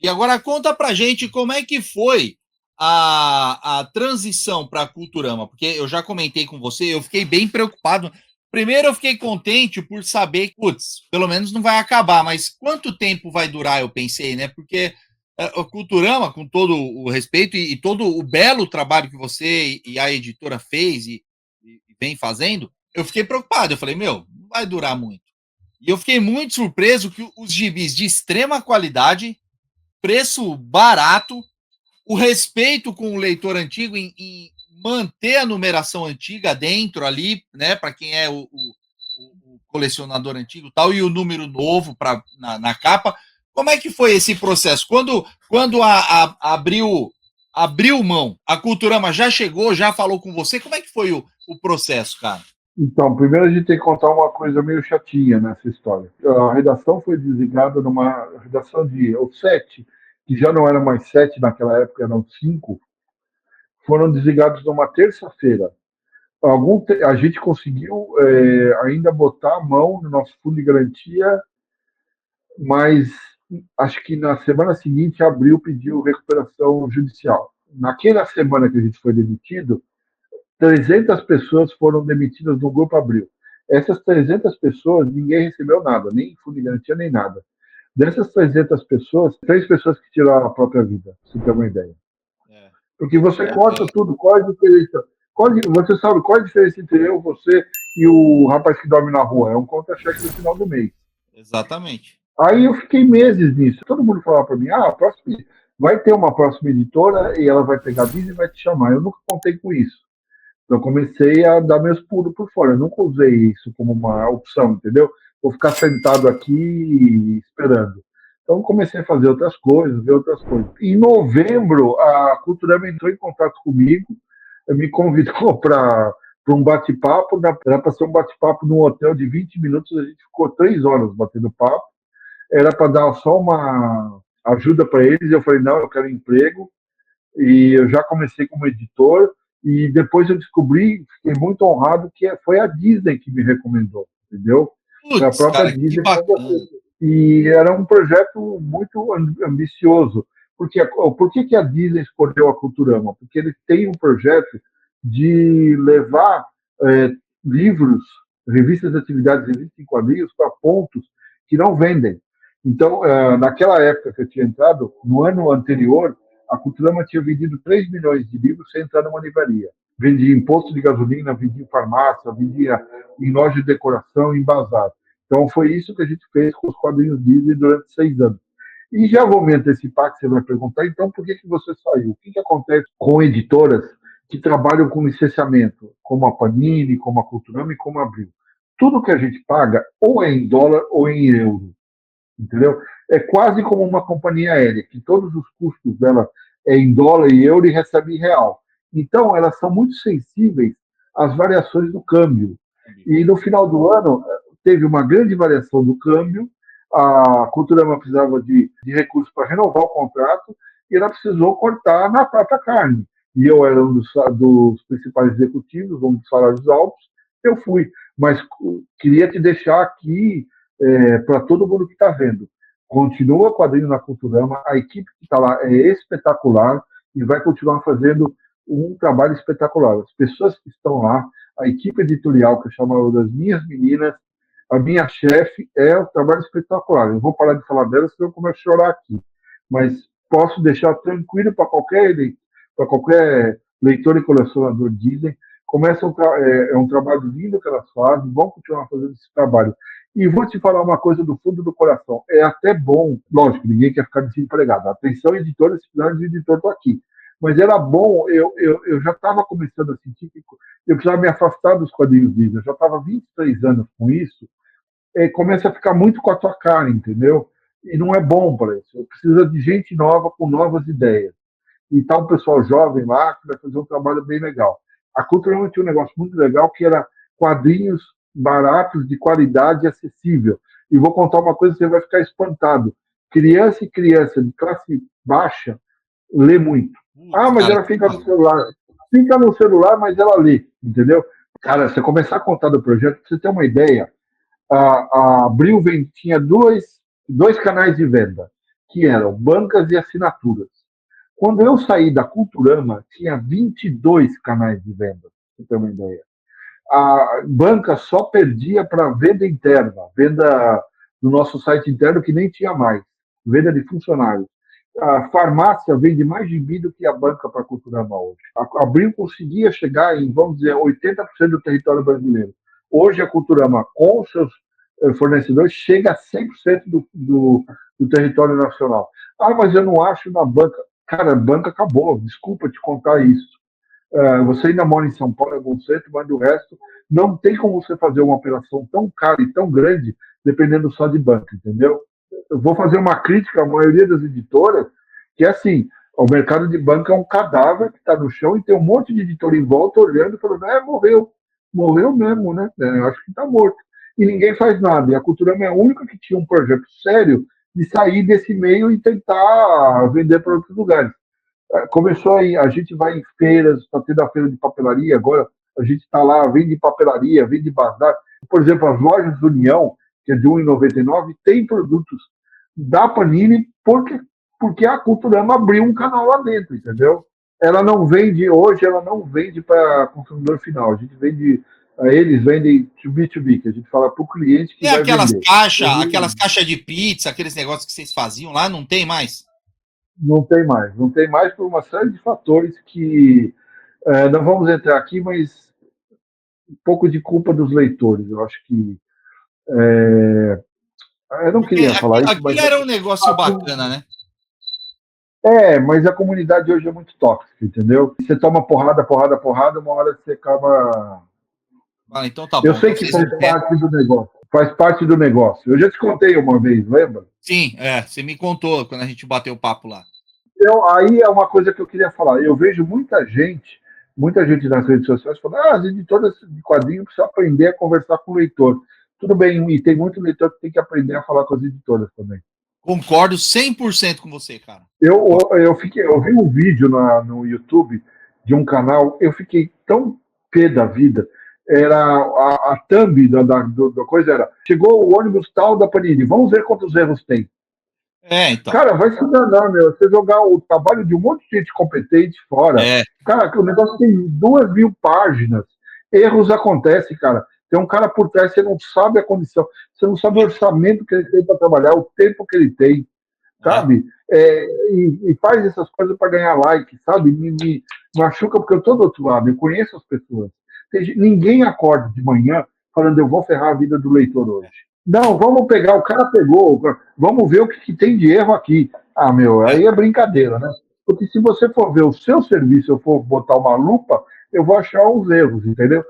E agora conta pra gente como é que foi a transição para a Culturama, porque eu já comentei com você, eu fiquei bem preocupado. Primeiro eu fiquei contente por saber que, putz, pelo menos não vai acabar, mas quanto tempo vai durar, eu pensei, né? Porque o Culturama, com todo o respeito e todo o belo trabalho que você e a editora fez e vem fazendo, eu fiquei preocupado. Eu falei, meu, não vai durar muito. E eu fiquei muito surpreso que os gibis de extrema qualidade, preço barato, o respeito com o leitor antigo em manter a numeração antiga dentro ali, né, para quem é o colecionador antigo e tal, e o número novo na capa. Como é que foi esse processo? Quando abriu mão, a Culturama já chegou, já falou com você? Como é que foi o processo, cara? Então, primeiro a gente tem que contar uma coisa meio chatinha nessa história. A redação foi desligada numa redação de ou sete, que já não eram mais sete naquela época, eram cinco, foram desligados numa terça-feira. A gente conseguiu ainda botar a mão no nosso fundo de garantia, mas acho que na semana seguinte Abril pediu recuperação judicial. Naquela semana que a gente foi demitido, 300 pessoas foram demitidas no Grupo Abril. Essas 300 pessoas, ninguém recebeu nada, nem fundo de garantia, nem nada. Dessas 300 pessoas, 3 pessoas que tiraram a própria vida, pra você ter uma ideia. É. Porque você corta tudo, qual é a diferença? Você sabe qual é a diferença entre eu, você e o rapaz que dorme na rua? É um contra-cheque no final do mês. Exatamente. Aí eu fiquei meses nisso. Todo mundo falava para mim, vai ter uma próxima editora e ela vai pegar a Disney e vai te chamar. Eu nunca contei com isso. Então, eu comecei a dar meus pulos por fora. Eu nunca usei isso como uma opção, entendeu? Vou ficar sentado aqui esperando. Então, comecei a fazer outras coisas, ver outras coisas. Em novembro, a Culturama entrou em contato comigo, me convidou para um bate-papo. Era para ser um bate-papo num hotel de 20 minutos, a gente ficou 3 horas batendo papo. Era para dar só uma ajuda para eles. Eu falei, não, eu quero emprego. E eu já comecei como editor. E depois eu descobri, fiquei muito honrado, que foi a Disney que me recomendou, entendeu? Foi a Putz, própria cara, que Disney. bacana. E era um projeto muito ambicioso. Por que a Disney escolheu a Culturama? Porque ele tem um projeto de levar livros, revistas de atividades, revistas em quadrinhos para pontos que não vendem. Então, naquela época que eu tinha entrado, no ano anterior, a Culturama tinha vendido 3 milhões de livros sem entrar numa livraria. Vendia em posto de gasolina, vendia em farmácia, vendia em loja de decoração, em bazar. Então foi isso que a gente fez com os quadrinhos Disney durante 6 anos. E já vou me antecipar que você vai perguntar, então por que você saiu? O que acontece com editoras que trabalham com licenciamento, como a Panini, como a Culturama e como a Abril? Tudo que a gente paga ou é em dólar ou é em euro, entendeu? É quase como uma companhia aérea, que todos os custos dela é em dólar e euro e recebe em real. Então, elas são muito sensíveis às variações do câmbio. E no final do ano, teve uma grande variação do câmbio, a Culturama precisava de recursos para renovar o contrato e ela precisou cortar na própria carne. E eu era um dos principais executivos, um dos salários altos, eu fui. Mas queria te deixar aqui para todo mundo que está vendo. Continua quadrinho na Culturama, a equipe que está lá é espetacular e vai continuar fazendo um trabalho espetacular. As pessoas que estão lá, a equipe editorial, que eu chamo das minhas meninas, a minha chefe, é um trabalho espetacular. Eu vou parar de falar dela, senão eu começo a chorar aqui. Mas posso deixar tranquilo para qualquer leitor e colecionador Disney. É um trabalho lindo que elas fazem, vão continuar fazendo esse trabalho. E vou te falar uma coisa do fundo do coração. É até bom, lógico, ninguém quer ficar desempregado. Atenção, editores, se precisar de editor, estou aqui. Mas era bom, eu já estava começando a sentir que eu precisava me afastar dos quadrinhos Disney. Eu já estava 23 anos com isso. Começa a ficar muito com a tua cara, entendeu? E não é bom para isso. Precisa de gente nova, com novas ideias. E tá um pessoal jovem lá que vai fazer um trabalho bem legal. A Cultura tinha um negócio muito legal que era quadrinhos baratos, de qualidade acessível. E vou contar uma coisa, você vai ficar espantado. Criança e criança de classe baixa lê muito. Mas Cara, ela fica no celular. Fica no celular, mas ela lê, entendeu? Cara, você começar a contar do projeto, pra você ter uma ideia, A Abril tinha dois canais de venda, que eram bancas e assinaturas. Quando eu saí da Culturama, tinha 22 canais de venda, para você ter uma ideia. A banca só perdia para venda interna, venda no nosso site interno que nem tinha mais, venda de funcionários. A farmácia vende mais gibi do que a banca para a Culturama hoje. A Abril conseguia chegar em, vamos dizer, 80% do território brasileiro. Hoje a Culturama, com os seus fornecedores, chega a 100% do território nacional. Ah, mas eu não acho na banca. Cara, a banca acabou, desculpa te contar isso. Você ainda mora em São Paulo, é bom centro, mas do resto, não tem como você fazer uma operação tão cara e tão grande dependendo só de banca, entendeu? Eu vou fazer uma crítica à maioria das editoras, que é assim, o mercado de banca é um cadáver que está no chão e tem um monte de editor em volta olhando e falando, morreu, morreu mesmo, né? Eu acho que está morto. E ninguém faz nada. E a Culturama é a única que tinha um projeto sério de sair desse meio e tentar vender para outros lugares. Começou aí, a gente vai em feiras, está tendo a feira de papelaria, agora a gente está lá, vende papelaria, vende bazar. Por exemplo, as lojas União, que é de R$ 1,99, tem produtos da Panini porque a Culturama abriu um canal lá dentro, entendeu? Ela não vende, hoje ela não vende para consumidor final, a gente vende, eles vendem to B2B, que a gente fala para o cliente que E vai vender. aquelas caixas de pizza, aqueles negócios que vocês faziam lá, não tem mais? Não tem mais por uma série de fatores que não vamos entrar aqui, mas um pouco de culpa dos leitores. Eu acho que. Eu não Porque queria falar isso, mas. aquilo era um negócio bacana, né? Mas a comunidade hoje é muito tóxica, entendeu? Você toma porrada, porrada, porrada, uma hora você acaba. Ah, então tá Eu bom. sei Então que vocês não faz querem. parte do negócio. Faz parte do negócio. Eu já te contei uma vez, lembra? Sim, você me contou quando a gente bateu o papo lá. Aí é uma coisa que eu queria falar. Eu vejo muita gente nas redes sociais falando: as editoras de quadrinhos precisam aprender a conversar com o leitor. Tudo bem, e tem muito leitor que tem que aprender a falar com as editoras também. Concordo 100% com você, cara. Eu vi um vídeo no YouTube de um canal, eu fiquei tão pé da vida. Era a thumb da coisa era: chegou o ônibus tal da Panini, vamos ver quantos erros tem. Então. Cara, vai se danar, meu. Você jogar o trabalho de um monte de gente competente fora. É, Cara, o negócio tem 2.000 páginas. Erros acontecem, cara. Tem um cara por trás, você não sabe a condição, você não sabe o orçamento que ele tem para trabalhar, o tempo que ele tem, é. sabe? E faz essas coisas para ganhar like, sabe? Me machuca porque eu estou do outro lado, eu conheço as pessoas. Ninguém acorda de manhã falando, eu vou ferrar a vida do leitor hoje. Não, vamos pegar, o cara pegou, vamos ver o que tem de erro aqui. Ah, meu, É. aí é brincadeira, né? Porque se você for ver o seu serviço, eu for botar uma lupa, eu vou achar uns erros, entendeu?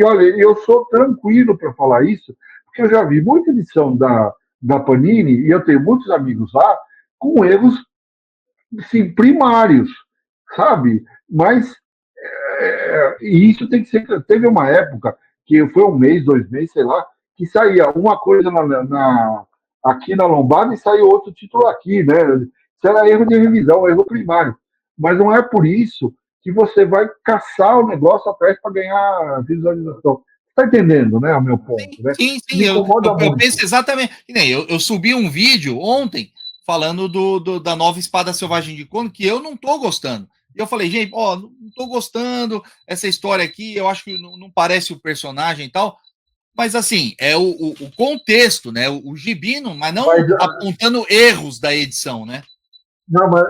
Olha, eu sou tranquilo para falar isso, porque eu já vi muita edição da Panini, e eu tenho muitos amigos lá, com erros assim, primários, sabe? Mas e isso tem que ser. Teve uma época que foi um mês, 2 meses, sei lá, que saía uma coisa aqui na lombada e saiu outro título aqui, né? Isso era erro de revisão, erro primário. Mas não é por isso que você vai caçar o negócio atrás para ganhar visualização. Está entendendo, né? O meu ponto, né? Sim, sim. Me incomoda Eu muito. penso exatamente. Eu subi um vídeo ontem falando da nova Espada Selvagem de Conan, que eu não tô gostando. E eu falei, gente, não tô gostando essa história aqui, eu acho que não parece o personagem e tal. Mas assim, é o contexto, né? O gibi, mas não Mas, apontando erros da edição, né? não, mas,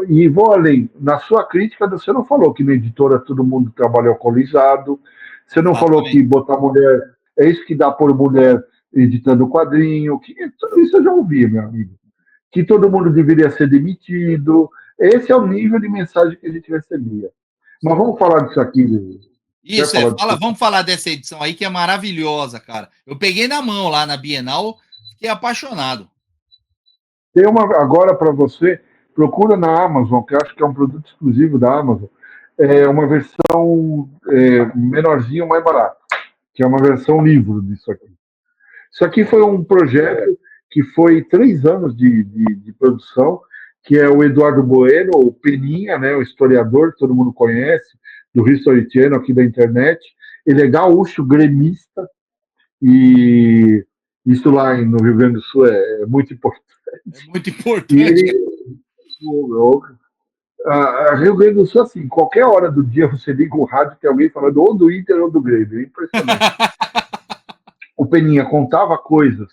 e vou além. Na sua crítica, você não falou que na editora todo mundo trabalha alcoolizado, você não falou que Exatamente. botar mulher, é isso que dá por mulher editando quadrinho, tudo isso eu já ouvi, meu amigo. Que todo mundo deveria ser demitido. Esse é o nível de mensagem que a gente recebia. Mas vamos falar disso aqui. Quer Isso, falar disso aqui? vamos falar dessa edição aí que é maravilhosa, cara. Eu peguei na mão lá na Bienal, fiquei apaixonado. Tem uma agora para você, procura na Amazon, que eu acho que é um produto exclusivo da Amazon, é uma versão menorzinha, mais barata, que é uma versão livro disso aqui. Isso aqui foi um projeto que foi 3 anos de produção, que é o Eduardo Bueno, o Peninha, né, o historiador que todo mundo conhece, do History Channel aqui da internet. Ele é gaúcho, gremista, E isso lá no Rio Grande do Sul é muito importante. É muito E importante. ele, a Rio Grande do Sul, assim, qualquer hora do dia você liga o rádio, tem alguém falando ou do Inter ou do Grêmio. É impressionante. O Peninha contava coisas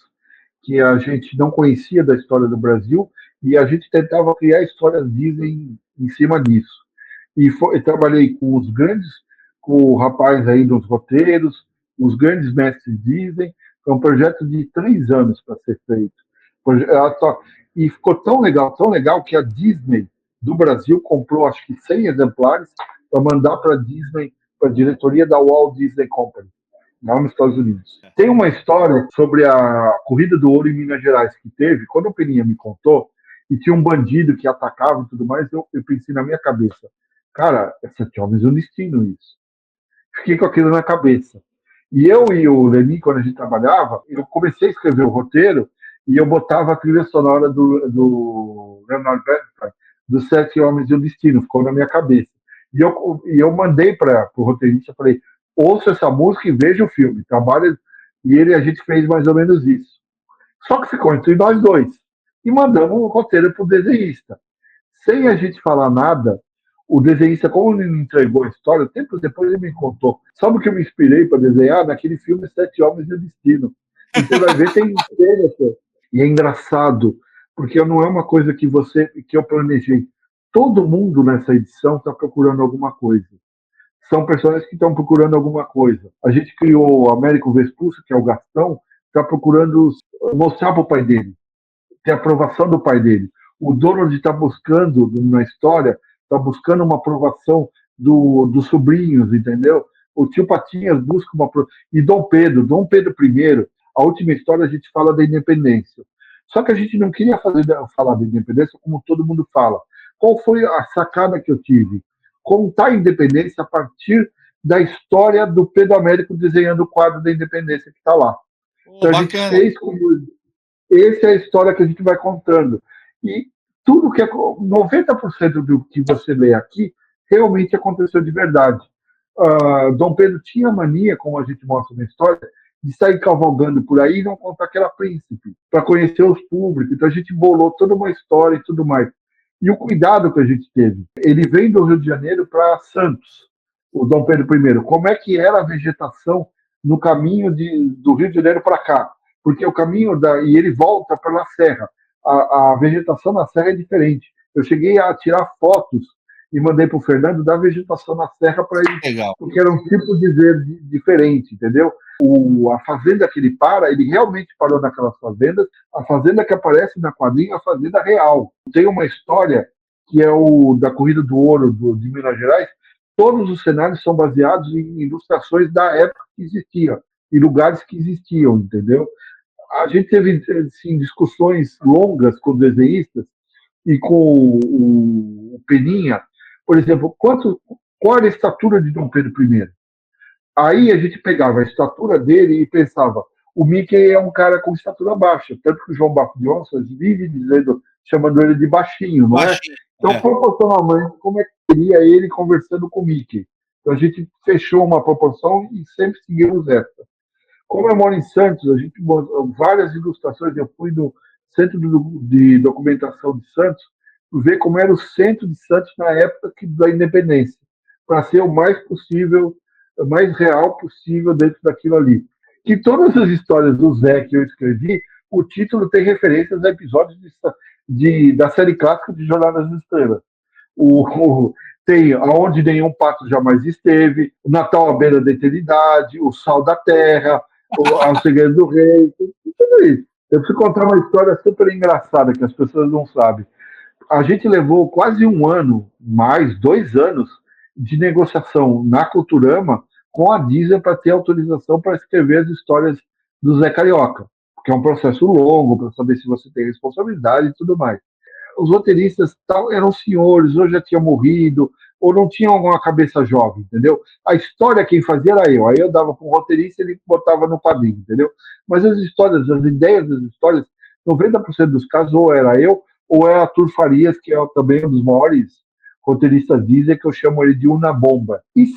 que a gente não conhecia da história do Brasil e a gente tentava criar histórias Disney em cima disso. Eu trabalhei com os grandes, com o rapaz aí dos roteiros, os grandes mestres Disney. Foi um projeto de 3 anos para ser feito. E ficou tão legal que a Disney do Brasil comprou acho que 100 exemplares para mandar para a Disney, para a diretoria da Walt Disney Company, lá nos Estados Unidos. Tem uma história sobre a Corrida do Ouro em Minas Gerais que teve, quando o Peninha me contou, e tinha um bandido que atacava e tudo mais, eu pensei na minha cabeça, cara, é Sete Homens e um Destino isso. Fiquei com aquilo na cabeça. E eu e o Leni, quando a gente trabalhava, eu comecei a escrever o roteiro e eu botava a trilha sonora do Leonardo Bernstein, dos Sete Homens e um Destino, ficou na minha cabeça. E eu mandei para o roteirista, falei, ouça essa música e veja o filme, trabalha. E a gente fez mais ou menos isso. Só que ficou entre nós dois. E mandamos o roteiro para o desenhista. Sem a gente falar nada, o desenhista, como ele me entregou a história, tempo depois ele me contou. Sabe o que eu me inspirei para desenhar? Naquele filme Sete Homens e o Destino. E você vai ver, tem cenas. E é engraçado, porque não é uma coisa que eu planejei. Todo mundo nessa edição está procurando alguma coisa. São personagens que estão procurando alguma coisa. A gente criou o Américo Vespucci, que é o Gastão, está procurando mostrar para o pai dele, ter a aprovação do pai dele. O Donald está buscando, na história, está buscando uma aprovação dos sobrinhos, entendeu? O tio Patinhas busca uma. E Dom Pedro I, a última história a gente fala da independência. Só que a gente não queria falar da independência como todo mundo fala. Qual foi a sacada que eu tive? Contar a independência a partir da história do Pedro Américo desenhando o quadro da independência que está lá. Então a gente fez como. Essa é a história que a gente vai contando. E tudo que é 90% do que você lê aqui realmente aconteceu de verdade. Dom Pedro tinha mania, como a gente mostra na história, de sair cavalgando por aí e não contar que era príncipe, para conhecer os públicos. Então a gente bolou toda uma história e tudo mais. E o cuidado que a gente teve. Ele vem do Rio de Janeiro para Santos, o Dom Pedro I. Como é que era a vegetação no caminho do Rio de Janeiro para cá? Porque o caminho e ele volta pela serra. A vegetação na serra é diferente. Eu cheguei a tirar fotos e mandei para o Fernando da vegetação na serra para ele, Legal. porque era um tipo de verde diferente, entendeu? A fazenda que ele realmente parou naquelas fazendas. A fazenda que aparece na quadrinha é a fazenda real. Tem uma história que é o da Corrida do Ouro de Minas Gerais. Todos os cenários são baseados em ilustrações da época que existia, e lugares que existiam, entendeu? A gente teve assim, discussões longas com desenhistas e com o Peninha, por exemplo, qual era a estatura de Dom Pedro I? Aí a gente pegava a estatura dele e pensava, o Mickey é um cara com estatura baixa, tanto que o João Bafo de Onças vive chamando ele de baixinho, não é? Então, proporcionalmente, como é que seria ele conversando com o Mickey? Então a gente fechou uma proporção e sempre seguimos essa. Como eu moro em Santos, a gente várias ilustrações. Eu fui no Centro de Documentação de Santos para ver como era o centro de Santos na época da independência, para ser o mais possível, o mais real possível dentro daquilo ali. Que todas as histórias do Zé que eu escrevi, o título tem referências a episódios da série clássica de Jornada das Estrelas. Tem Aonde Nenhum Pato Jamais Esteve, O Natal à Beira da Eternidade, O Sal da Terra, O Segredo do Rei, tudo isso. Eu preciso contar uma história super engraçada que as pessoas não sabem. A gente levou quase um ano, mais 2 anos, de negociação na Culturama com a Disney para ter autorização para escrever as histórias do Zé Carioca, porque é um processo longo para saber se você tem responsabilidade e tudo mais. Os roteiristas eram senhores, ou já tinham morrido, ou não tinham alguma cabeça jovem, entendeu? A história quem fazia era eu. Aí eu dava para o roteirista e ele botava no quadrinho, entendeu? Mas as histórias, as ideias das histórias, 90% dos casos ou era eu, ou é Arthur Farias, que é também um dos maiores roteiristas Disney, que eu chamo ele de Una Bomba. E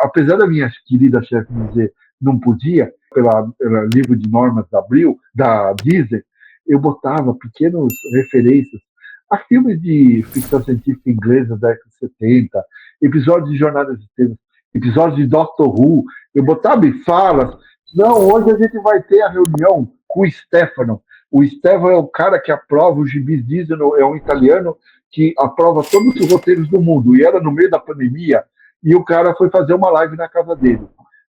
apesar da minha querida chefe dizer não podia, pela livro de normas da Abril, da Disney, eu botava pequenas referências a filmes de ficção científica inglesa da década de 70, episódios de Jornada de Estrelas, episódios de Doctor Who, eu botava falas. Não, hoje a gente vai ter a reunião com o Stefano. O Stefano é o cara que aprova os gibis Disney, é um italiano que aprova todos os roteiros do mundo. E era no meio da pandemia, e o cara foi fazer uma live na casa dele.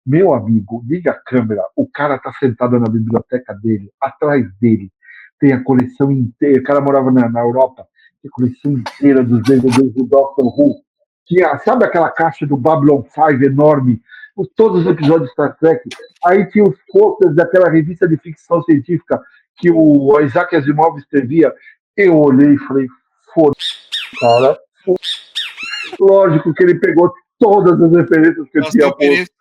Meu amigo, liga a câmera, o cara tá sentado na biblioteca dele, atrás dele tem a coleção inteira, o cara morava na Europa, tem a coleção inteira dos DVDs do Doctor Who, tinha, sabe aquela caixa do Babylon 5 enorme, com todos os episódios de Star Trek, aí tinha os posters daquela revista de ficção científica que o Isaac Asimov escrevia, eu olhei e falei, foda-se, cara, lógico que ele pegou todas as referências que eu tinha posto.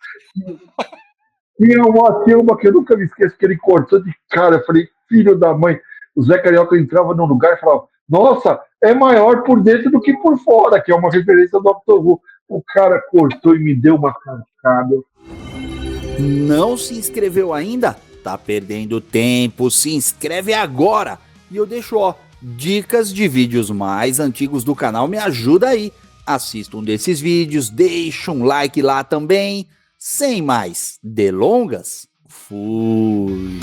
Tinha uma que eu nunca me esqueço, que ele cortou de cara. Eu falei, filho da mãe. O Zé Carioca entrava num lugar e falava, nossa, é maior por dentro do que por fora, que é uma referência do Doctor Who. O cara cortou e me deu uma carcada. Não se inscreveu ainda? Tá perdendo tempo, se inscreve agora. E eu deixo, dicas de vídeos mais antigos do canal, me ajuda aí. Assista um desses vídeos, deixa um like lá também. Sem mais delongas, fui!